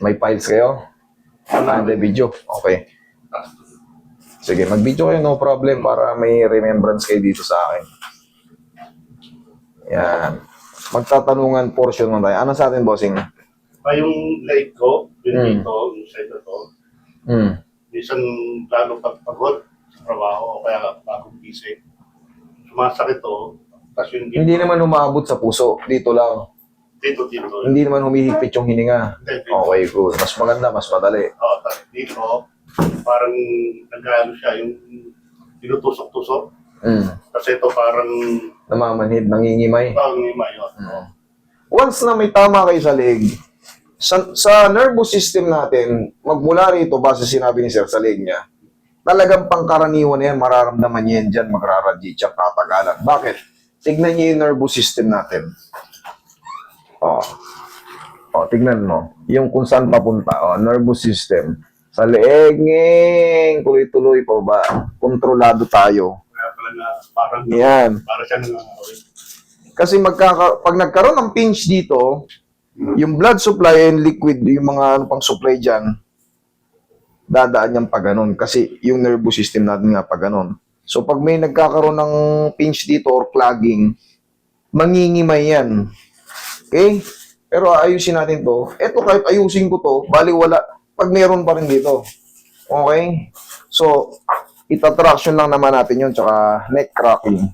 May files kayo? Hindi, video. Okay. Sige, mag-video kayo, no problem, para may remembrance kayo dito sa akin. Yan. Magtatanungan portion mo tayo. Ano sa atin, bossing? Yung leg ko, yung dito, yung side na to, minsan lalo pagpagod sa trabaho o kaya bagong gising. Sumasakit to, tapos yung dito, Hindi naman umabot sa puso. Dito lang. dito. Hindi naman humihigpit yung hininga. Okay, good. Mas maganda, mas madali. Tapos dito, parang nag-ano siya, yung tinutusok-tusok. Kasi ito parang Namamanhid, nangingimay. pangimay. Once na may tama kayo sa leg, sa nervous system natin, magmula rito, base sinabi ni Sir sa leg niya, talagang pangkaraniwan na yan, mararamdaman niya yan dyan, magraradiate siya, tatagalan. Bakit? Tignan niyo yung nervous system natin. Tignan mo. Yung kung saan papunta. Nervous system. Sa leeg, tuloy-tuloy pa ba? Kontrolado tayo. Kaya pala na parang Yan. para siya nangangawin. Kasi pag nagkaroon ng pinch dito, yung blood supply and liquid, yung mga pang supply dyan, dadaan niyang pag ganun. Kasi yung nervous system natin nga pag ganun. So pag may nagkakaroon ng pinch dito or clogging, mangingimay yan. Okay? Pero ayusin natin to. Eto kahit ayusin ko to, bali wala. Pag meron pa rin dito. Okay? So, itatraction lang naman natin yun, tsaka neck cracking.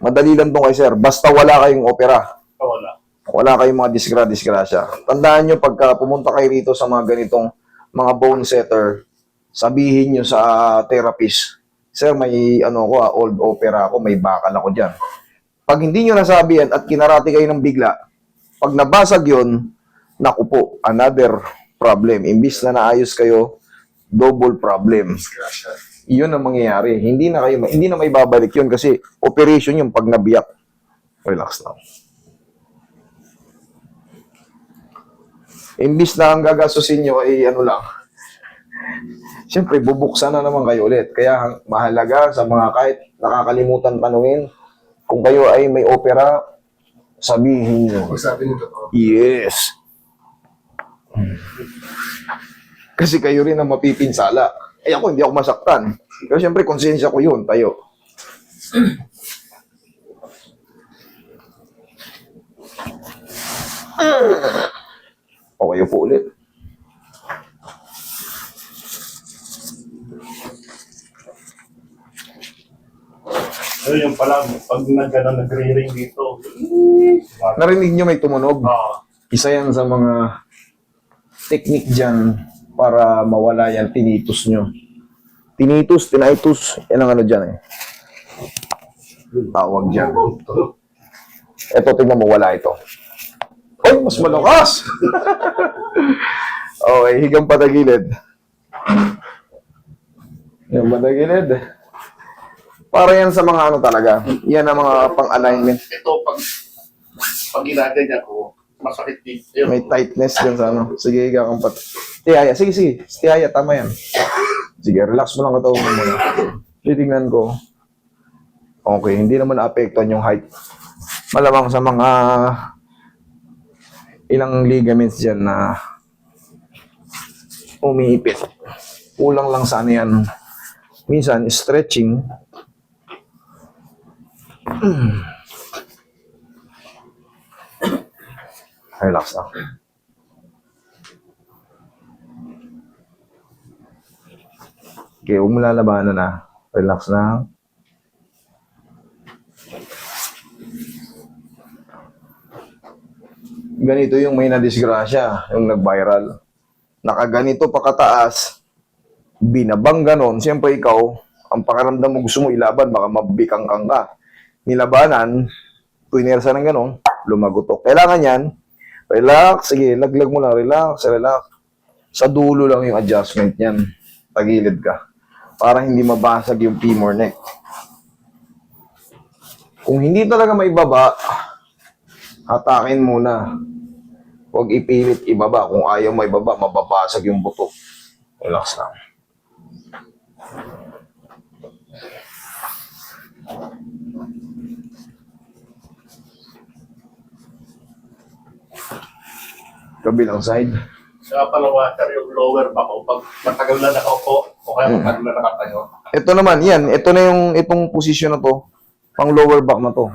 Madali lang to kay sir. Basta wala kayong opera. Wala. Wala kayong mga disgrasya. Tandaan nyo, pagka pumunta kayo rito sa mga ganitong mga bone setter, sabihin nyo sa therapist, sir, may old opera ako, may bakal ako dyan. Pag hindi nyo nasabi yan at kinarati kayo ng bigla, pag nabasag yun, naku po, another problem. Imbis na naayos kayo, double problem. Iyon ang mangyayari. Hindi na may babalik yun kasi operation yung pag nabiyak. Relax lang. Imbis na ang gagastusin nyo ay siyempre, bubuksan na naman kayo ulit. Kaya mahalaga sa mga kahit nakakalimutan tanungin, kung kayo ay may opera, sabihin nyo. Sabi nito. Yes. Kasi kayo rin ang mapipinsala. Ako, hindi ako masaktan. Pero siyempre, konsensya ko yun, tayo. Okay po ulit. Yung pala, pag nagre-ring dito, Narinig nyo may tumunog? ah, Isa yan sa mga technique dyan para mawala yan, tinnitus nyo. Tinnitus, yan ang dyan eh. Tawag dyan. Ito, tingnan mo, wala ito. Ay, mas malakas! Okay, higang patagilid. Higang patagilid. Para yan sa mga talaga. Yan ang mga pang-alignment. ito pag ginaganya ko, masakit dito. May tightness dyan sa Sige, higa kang Tihaya, sige. Tihaya, tama yan. Sige, relax mo lang katawan mo muna. Titingnan ko. Okay, hindi naman apektuhan yung height. Malamang sa mga ilang ligaments dyan na umiipit. Kulang lang sana yan. Minsan, stretching. Relax lang. Okay, huwag mo lalabanan na. Relax lang. Ganito yung may nadisgrasya, yung nag-viral. Nakaganito pa kataas, binabang ganon. Siyempre ikaw, ang pakaramdam mo gusto mo ilaban, baka mabikang-kang ka. Nilabanan, puinersa ng ganon, lumagutok. Kailangan yan, relax, sige, laglag mo lang, relax. Sa dulo lang yung adjustment niyan. Tagilid ka. Para hindi mabasag yung femur neck. Kung hindi talaga may baba, hatakin muna. Huwag ipilit ibaba. Kung ayaw may baba, mababasag yung buto. Relax lang. Kabilang side. Sa palawa, sir, yung lower back ko, pag matagal na nakaupo, o kaya matagal na nakatayo. Ito naman, yan. Ito na itong posisyon na to. Pang lower back na to.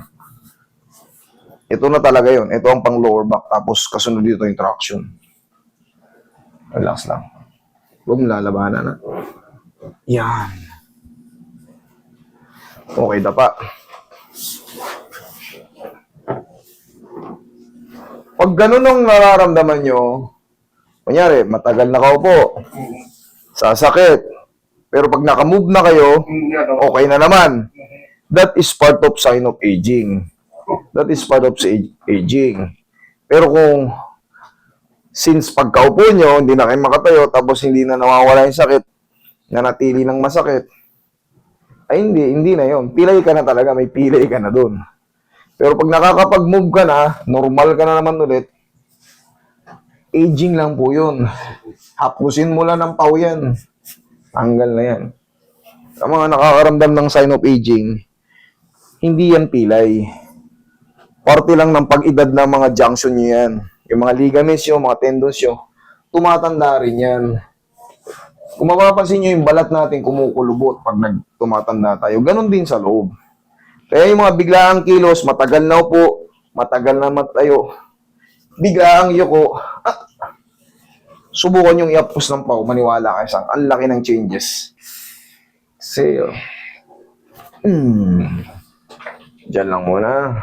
Ito na talaga yun. Ito ang pang lower back. Tapos kasunod dito yung traction. Relax lang. Huwag mo lalabanan na. Yan. Okay, dapa. Pag ganun ang nararamdaman nyo, kunyari, matagal na kaupo, sasakit. Pero pag nakamove na kayo, okay na naman. That is part of sign of aging. That is part of aging. Pero kung since pagkaupo nyo, hindi na kayo makatayo, tapos hindi na nawawala yung sakit, nanatili ng masakit, ay hindi na yon. Pilay ka na talaga, may pilay ka na dun. Pero pag nakakapag-move ka na, normal ka na naman ulit, aging lang po yun. Hapusin mo lang ng pau yan. Tanggal na yan. Ang mga nakakaramdam ng sign of aging, hindi yan pilay. Parte lang ng pag-edad ng mga junction nyo yan. Yung mga ligaments nyo, mga tendons nyo, tumatanda rin yan. Kung mapapansin nyo yung balat natin kumukulubot pag tumatanda tayo, ganun din sa loob. Kaya yung mga biglaang kilos, matagal na upo, matagal na matayo, biglaang yuko, subukan yung i-upos ng pau, maniwala kayo sa ang laki ng changes. Kasi, dyan lang muna.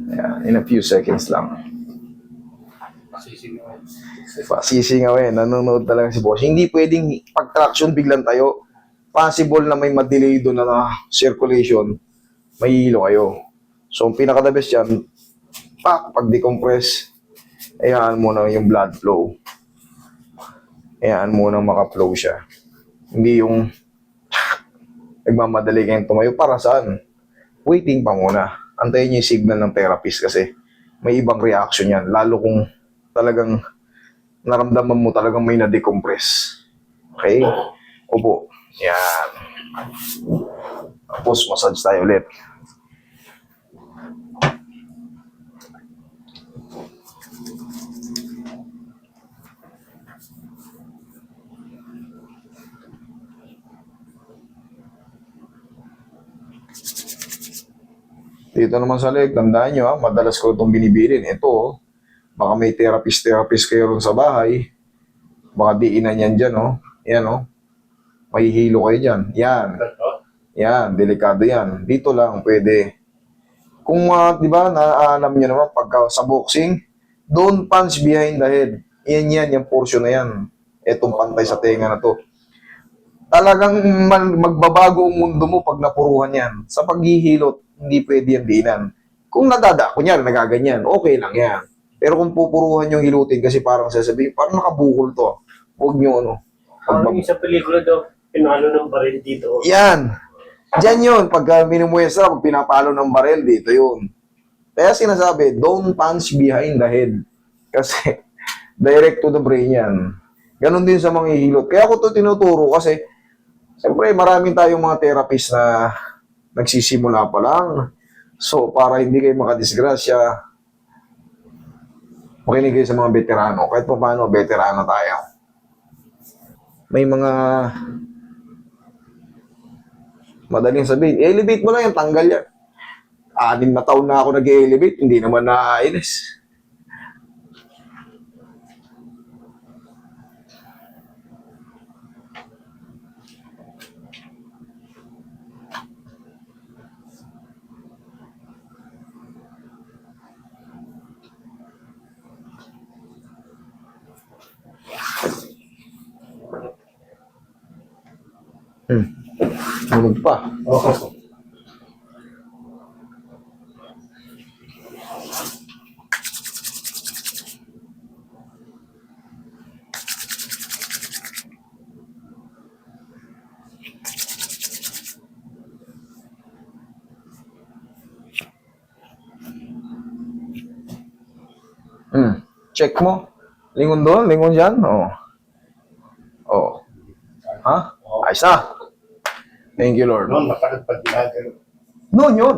Ayan, in a few seconds lang. Pasisingawin, nanonood talaga si boss. Hindi pwedeng pag-traction biglang tayo. Possible na may ma-delay doon na circulation, mahihilo kayo. So, ang pinaka-the best yan, pag-decompress, hayaan mo na yung blood flow. Hayaan mo na maka-flow siya. Hindi yung nagmamadali kayong tumayo. Para saan? Waiting pa muna. Antayin niyo yung signal ng therapist kasi may ibang reaction yan. Lalo kung talagang naramdaman mo talagang may na-decompress. Okay? Upo. Yan. Tapos massage tayo ulit. Dito naman sa leg, tandaan nyo madalas ko itong binibilin. Ito, baka may therapist kayo rin sa bahay. Baka diinan yan dyan, Yan, Mahihilo kayo dyan. Yan. Yan, delikado yan. Dito lang, pwede. Kung, di ba, naalam nyo naman, pagka sa boxing, don't punch behind the head. Yan, yung portion na yan. Etong pantay sa tenga na to. Talagang magbabago ang mundo mo pag napuruhan yan. Sa paghihilot, hindi pwede yan diinan. Kung kunyari, nagaganyan, okay lang yan. Pero kung pupuruhan yung hilutin, kasi parang sasabihin, parang nakabukol to. Huwag nyo, Parang yung sa pelikula daw, pinalo ng baril dito. Yan. Diyan yun. Pagka minumuestra, pag pinapalo ng barel, dito yun. Kaya sinasabi, don't punch behind the head. Kasi, direct to the brain yan. Ganon din sa mga hilot. Kaya ako to tinuturo kasi, siyempre, maraming tayong mga therapist na nagsisimula pa lang. So, para hindi kayo makadisgrasya, makinig kayo sa mga veterano. Kahit pa paano, veterano tayo. May mga madaling sabihin, elevate mo lang yan, tanggal yan. 6 na taon na ako nag-elevate, hindi naman naainis. Tulog pa. Oo. Check mo. Lingon doon, lingon dyan. Oh. Ha? Ayos na. Thank you, Lord. Noon, masakit pag ginagawa. Noon yun.